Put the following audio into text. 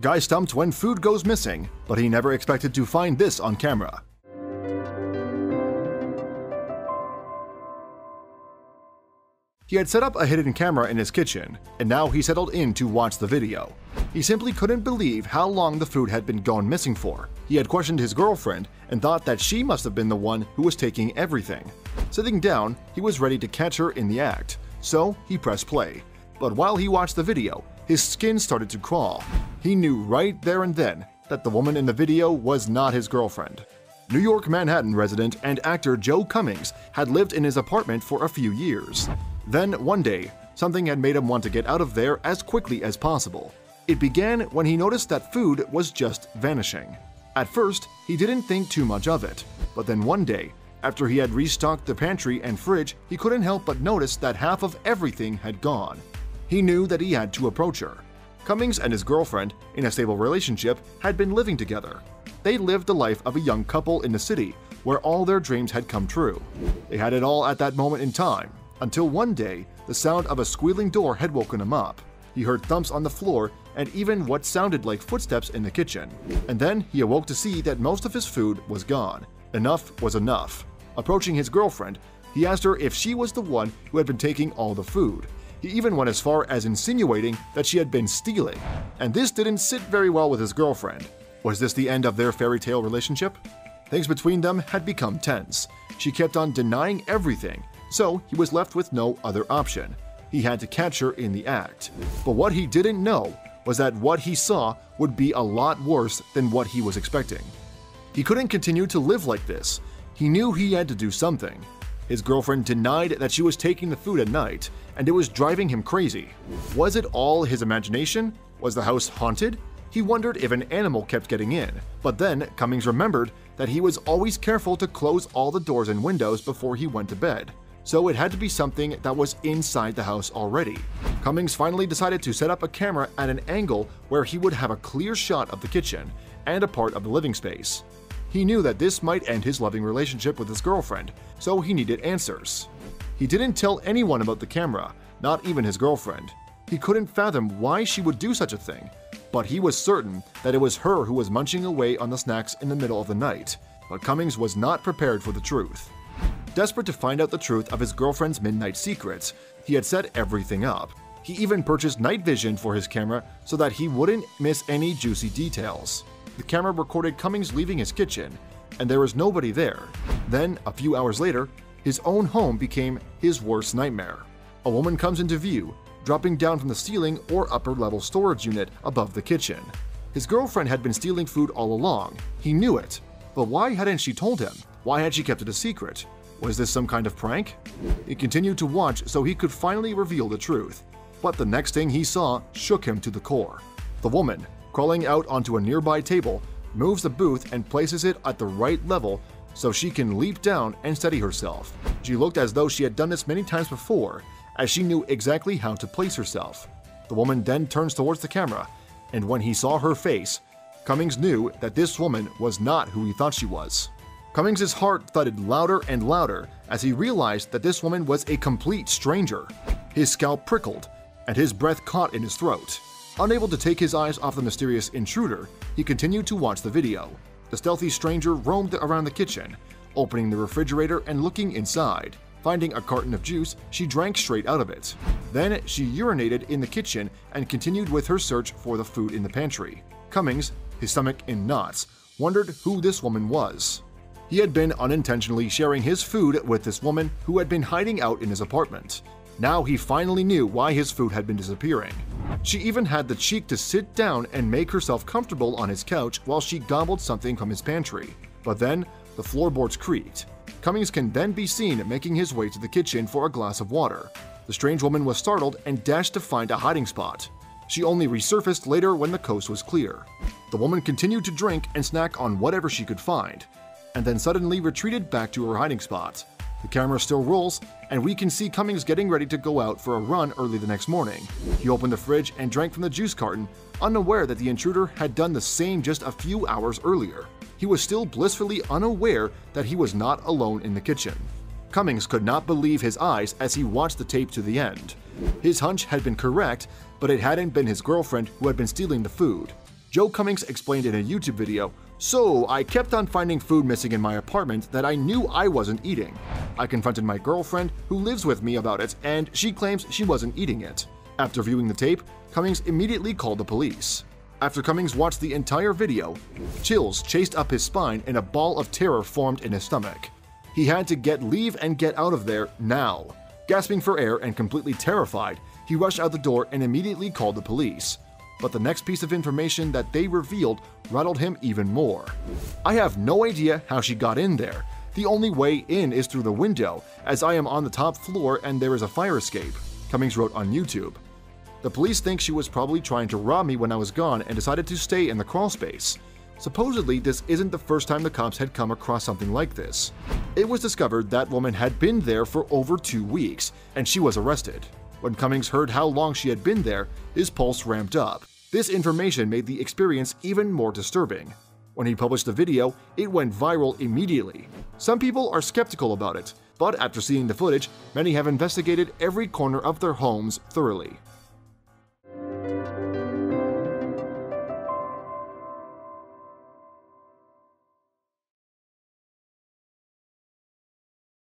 Guy stumped when food goes missing, but he never expected to find this on camera. He had set up a hidden camera in his kitchen, and now he settled in to watch the video. He simply couldn't believe how long the food had been gone missing for. He had questioned his girlfriend and thought that she must have been the one who was taking everything. Sitting down, he was ready to catch her in the act, so he pressed play. But while he watched the video, his skin started to crawl. He knew right there and then that the woman in the video was not his girlfriend. New York Manhattan resident and actor Joe Cummings had lived in his apartment for a few years. Then, one day, something had made him want to get out of there as quickly as possible. It began when he noticed that food was just vanishing. At first, he didn't think too much of it, but then one day, after he had restocked the pantry and fridge, he couldn't help but notice that half of everything had gone. He knew that he had to approach her. Cummings and his girlfriend, in a stable relationship, had been living together. They lived the life of a young couple in the city, where all their dreams had come true. They had it all at that moment in time, until one day, the sound of a squealing door had woken him up. He heard thumps on the floor and even what sounded like footsteps in the kitchen. And then he awoke to see that most of his food was gone. Enough was enough. Approaching his girlfriend, he asked her if she was the one who had been taking all the food. He even went as far as insinuating that she had been stealing. And this didn't sit very well with his girlfriend. Was this the end of their fairy tale relationship? Things between them had become tense. She kept on denying everything, so he was left with no other option. He had to catch her in the act. But what he didn't know was that what he saw would be a lot worse than what he was expecting. He couldn't continue to live like this. He knew he had to do something. His girlfriend denied that she was taking the food at night, and it was driving him crazy. Was it all his imagination? Was the house haunted? He wondered if an animal kept getting in, but then Cummings remembered that he was always careful to close all the doors and windows before he went to bed. So it had to be something that was inside the house already. Cummings finally decided to set up a camera at an angle where he would have a clear shot of the kitchen and a part of the living space. He knew that this might end his loving relationship with his girlfriend, so he needed answers. He didn't tell anyone about the camera, not even his girlfriend. He couldn't fathom why she would do such a thing, but he was certain that it was her who was munching away on the snacks in the middle of the night. But Cummings was not prepared for the truth. Desperate to find out the truth of his girlfriend's midnight secrets, he had set everything up. He even purchased night vision for his camera so that he wouldn't miss any juicy details. The camera recorded Cummings leaving his kitchen, and there was nobody there. Then, a few hours later, his own home became his worst nightmare. A woman comes into view, dropping down from the ceiling or upper-level storage unit above the kitchen. His girlfriend had been stealing food all along. He knew it. But why hadn't she told him? Why had she kept it a secret? Was this some kind of prank? He continued to watch so he could finally reveal the truth. But the next thing he saw shook him to the core. The woman, crawling out onto a nearby table, moves the booth and places it at the right level so she can leap down and steady herself. She looked as though she had done this many times before, as she knew exactly how to place herself. The woman then turns towards the camera, and when he saw her face, Cummings knew that this woman was not who he thought she was. Cummings' heart thudded louder and louder as he realized that this woman was a complete stranger. His scalp prickled, and his breath caught in his throat. Unable to take his eyes off the mysterious intruder, he continued to watch the video. The stealthy stranger roamed around the kitchen, opening the refrigerator and looking inside. Finding a carton of juice, she drank straight out of it. Then she urinated in the kitchen and continued with her search for the food in the pantry. Cummings, his stomach in knots, wondered who this woman was. He had been unintentionally sharing his food with this woman who had been hiding out in his apartment. Now he finally knew why his food had been disappearing. She even had the cheek to sit down and make herself comfortable on his couch while she gobbled something from his pantry. But then, the floorboards creaked. Cummings can then be seen making his way to the kitchen for a glass of water. The strange woman was startled and dashed to find a hiding spot. She only resurfaced later when the coast was clear. The woman continued to drink and snack on whatever she could find, and then suddenly retreated back to her hiding spot. The camera still rolls, and we can see Cummings getting ready to go out for a run early the next morning. He opened the fridge and drank from the juice carton, unaware that the intruder had done the same just a few hours earlier. He was still blissfully unaware that he was not alone in the kitchen. Cummings could not believe his eyes as he watched the tape to the end. His hunch had been correct, but it hadn't been his girlfriend who had been stealing the food. Joe Cummings explained in a YouTube video, "So, I kept on finding food missing in my apartment that I knew I wasn't eating. I confronted my girlfriend, who lives with me, about it, and she claims she wasn't eating it." After viewing the tape, Cummings immediately called the police. After Cummings watched the entire video, chills chased up his spine and a ball of terror formed in his stomach. He had to leave and get out of there now. Gasping for air and completely terrified, he rushed out the door and immediately called the police. But the next piece of information that they revealed rattled him even more. "I have no idea how she got in there. The only way in is through the window, as I am on the top floor and there is a fire escape," Cummings wrote on YouTube. "The police think she was probably trying to rob me when I was gone and decided to stay in the crawlspace." Supposedly, this isn't the first time the cops had come across something like this. It was discovered that woman had been there for over 2 weeks, and she was arrested. When Cummings heard how long she had been there, his pulse ramped up. This information made the experience even more disturbing. When he published the video, it went viral immediately. Some people are skeptical about it, but after seeing the footage, many have investigated every corner of their homes thoroughly.